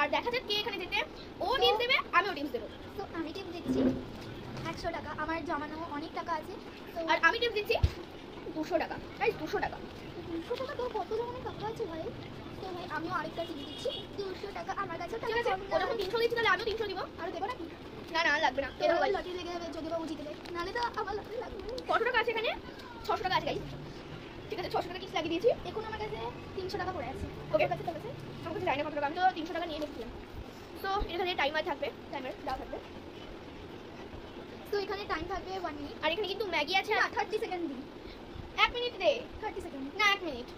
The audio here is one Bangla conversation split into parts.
আর দেখা যাক কে এখানে যেতে। ও টিপস দেবে, আমিও টিপস দেবো। তো আমি টিপস দিচ্ছি 100 টাকা, আমার জমানো অনেক টাকা আছে। তো আর আমি টিপস দিচ্ছি 200 টাকা। গাইস 200 টাকা। 200 টাকা তো কত জমানো টাকা আছে ভাই। তো ভাই আমিও আরেকটা টিপস দিচ্ছি 200 টাকা, আমার কাছে ঠিক আছে, ও যখন 300 দিচ্ছি তাহলে আমিও 300 দিব। আর দেবো নাকি? না না লাগবে না। তো লটারি লেগে যাবে যদি বাবু জিতে দেয়, নাহলে তো আমার লটারি লাগবে। কত টাকা আছে এখানে? 600 টাকা আছে গাইস। ঠিক আছে, 600 টাকা টিপস লাগিয়ে দিয়েছি। এখন আমার কাছে 300 টাকা পড়ে আছে। ওকে, কাছে আমার কাছে জানি না কত টাকা, আমি তো 300 টাকা নিয়ে রেখেছিলাম। তো এখানে টাইমার থাকবে, টাইমার দেওয়া থাকবে। তো এখানে টাইম থাকবে 1 মিনিট। আর এখানে কিন্তু ম্যাগি আছে। না 30 সেকেন্ড দিন। 1 মিনিট দে। 30 সেকেন্ড না 1 মিনিট।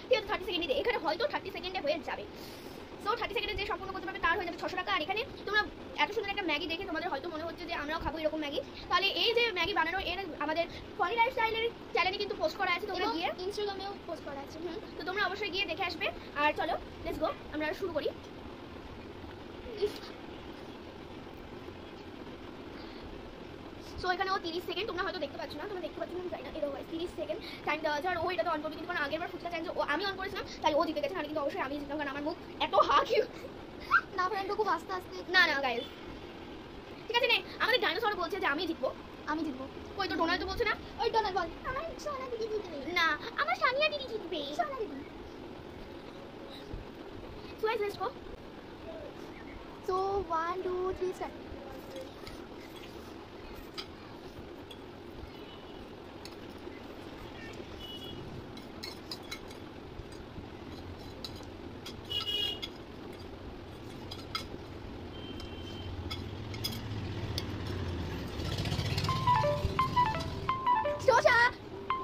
ঠিক আছে 30 সেকেন্ডই দে। এখানে হয়তো 30 সেকেন্ডে হয়ে যাবে। সো 30 সেকেন্ডে যে সম্পূর্ণ করতে পারবে তার হয়ে যাবে 600 টাকা। আর এখানে তোমরা এত সুন্দর একটা ম্যাগি দেখে তোমাদের হয়তো মনে হচ্ছে যে আমরাও খাবো এরকম ম্যাগি। তাহলে এই যে ম্যাগি বানানো এর আমাদের ফনি লাইফস্টাইলের চ্যানেলে কিন্তু পোস্ট করা আছে, তোমরা গিয়ে ইনস্টাগ্রামেও পোস্ট করা আছে। তো তোমরা অবশ্যই গিয়ে দেখে আসবে। আর চলো লেটস গো, আমরা শুরু করি। সো এখানেও 30 সেকেন্ড, তোমরা হয়তো দেখতে পাচ্ছ না, তোমরা দেখতে পাচ্ছ না জানি না, এরকম 30 সেকেন্ড টাইম দেওয়া আছে। আর ও এটা তো অন করবে, কিন্তু কারণ আগের বার ফুচকা চ্যালেঞ্জ ও আমি অন করেছিলাম, তাই ও জিতে গেছে। নাহলে কিন্তু অবশ্যই আমি জিতলাম, কারণ আমার মুখ এত হাঁকি। না ফ্রেন্ড খুব আস্তে আস্তে। না না গাইস, ঠিক আছে নে, আমাদের ডাইনোসর বলছে যে আমি জিতবো। আমি জিতবো। ওই তো ডোনাল্ড তো বলছে না। ওই ডোনাল্ড বল আমার সোনা দিদি জিতবে। না, আমার সানিয়া দিদি জিতবে। সোনা দিদি। So guys let's go. So 1 2 3 start. Shosha,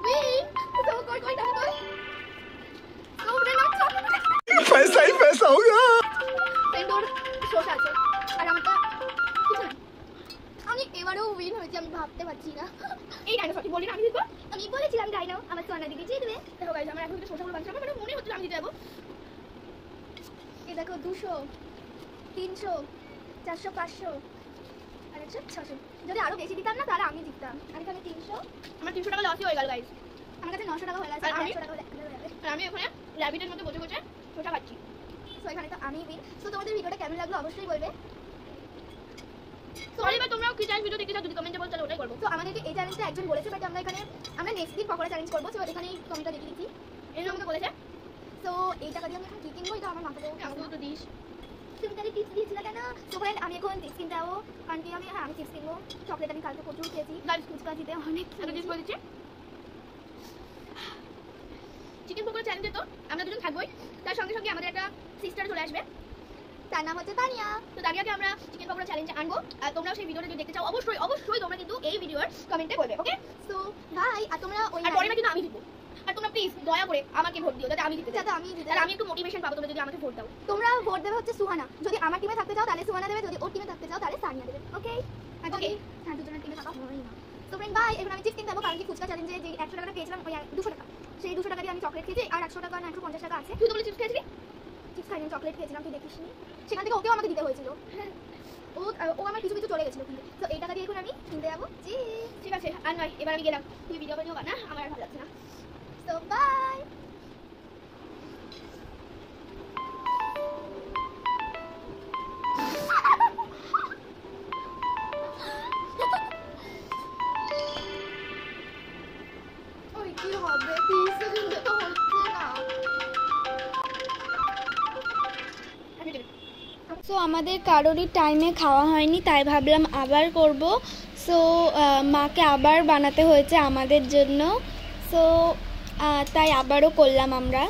win! So good, going down, going. So we're not talking. पैसा ही पैसा होगा। Endor, Shosha আছে আর আমারটা কিছু না। আমি এবারেও উইন হয়েছি, আমি ভাবতে পারছি না। এই ডাইনোসর তুই বলি না আমি জিতবো। আমি বলেছিলাম ডাইনো আমার সোনা দিদি জিতবে। দেখো গাইস, আমার এখন থেকে সোশ্যাল বানছে, আমার মানে মনে হচ্ছে আমি জিতে যাবো। এই দেখো 200 300 400 500 আর 600। যদি আরো বেশি দিতাম না তাহলে আমি জিততাম। আর এখানে 300, আমার 300 টাকা লসই হয়ে গেল গাইস। আমার কাছে 900 টাকা হয়ে গেছে। আর আমি 100 টাকা হয়ে যাবে। আর আমি এখানে র্যাবিটের মধ্যে বসে বসে শসা খাচ্ছি। সো এখানে তো আমি উইন। সো তোমাদের ভিডিওটা কেমন লাগলো অবশ্যই বলবে। সরি বা তোমরাও কি চাই ভিডিও দেখতে চাও যদি কমেন্টে বল, তাহলে ওটাই করবো। তো আমাদেরকে এই চ্যালেঞ্জটা একজন বলেছে, বাট আমরা নেক্সট দিন পকোড়া চ্যালেঞ্জ করবো। সো এখানে কমেন্টটা দেখে দিচ্ছি। এই আমাকে বলেছে সো এই টাকা দিয়ে আমি এখন কি কিনবো এটা আমার মাথাতে আমাকে তো দিস। তুমি তাহলে টিপস দিয়েছিল কেন? সো ফ্রেন্ড আমি এখন টিপস কিনতে যাবো, কারণ কি আমি আমি টিপস কিনবো। চকলেট আমি কালকে প্রচুর খেয়েছি, গাইস ফুচকা দিতে অনেক আমি জিজ্ঞেস করে দিচ্ছি। চিকেন পকোড়া চ্যালেঞ্জে তো আমরা দুজন থাকবোই, তার সঙ্গে সঙ্গে আমাদের একটা সিস্টার চলে আসবে, তার নাম হচ্ছে তানিয়া। তো তানিয়াকে আমরা চিকেন পকোড়া চ্যালেঞ্জে আনবো। আর তোমরাও সেই ভিডিওটা যদি দেখতে চাও অবশ্যই অবশ্যই তোমরা কিন্তু এই ভিডিওর কমেন্টে বলবে, ওকে? সো ভাই আর তোমরা ওই আর পরে না কিন্তু আমি জিতবো। আর তোমরা প্লিজ দয়া করে আমাকে ভোট দিও, যাতে আমি জিতে যাই। যাতে আমি জিতে আর আমি একটু মোটিভেশন পাবো তোমরা যদি আমাকে ভোট দাও। তোমরা ভোট দেবে হচ্ছে সুহানা। যদি আমার টিমে থাকতে চাও তাহলে সুহানা দেবে, যদি ওর টিমে থাকতে চাও তাহলে সানিয়া দেবে, ওকে? আর যদি হ্যাঁ দুজনের টিমে থাকা হয় না। তো ফ্রেন্ড বাই, এখন আমি চিপস কিনতে যাবো, কারণ কি ফুচকা চ্যালেঞ্জে যে 100 টাকাটা পেয়েছিলাম ওই 200 টাকা, সেই 200 টাকা দিয়ে আমি চকলেট খেয়েছি। আর 100 টাকা না 150 টাকা আছে। তুই তো বলে চিপস খেয়েছিলি? চিপস খাইনি, চকলেট খেয়েছিলাম, তুই দেখিসনি। সেখান থেকে ওকেও আমাকে দিতে হয়েছিল। ও আমার পিছু পিছু চলে গেছিল, কিন্তু তো এই টাকা দিয়ে এখন আমি কিনতে যাবো। জি ঠিক আছে, আর নয়, এবার আমি গেলাম। তুই ভিডিও বানিও না, আমার আর ভালো লাগছে না। So bye. ওই কি হবে, 30 সেকেন্ডে তো হচ্ছে না। সো আমাদের কারোরই টাইমে খাওয়া হয়নি, তাই ভাবলাম আবার করব। সো মাকে আবার বানাতে হয়েছে আমাদের জন্য। সো তাই আবারও করলাম আমরা।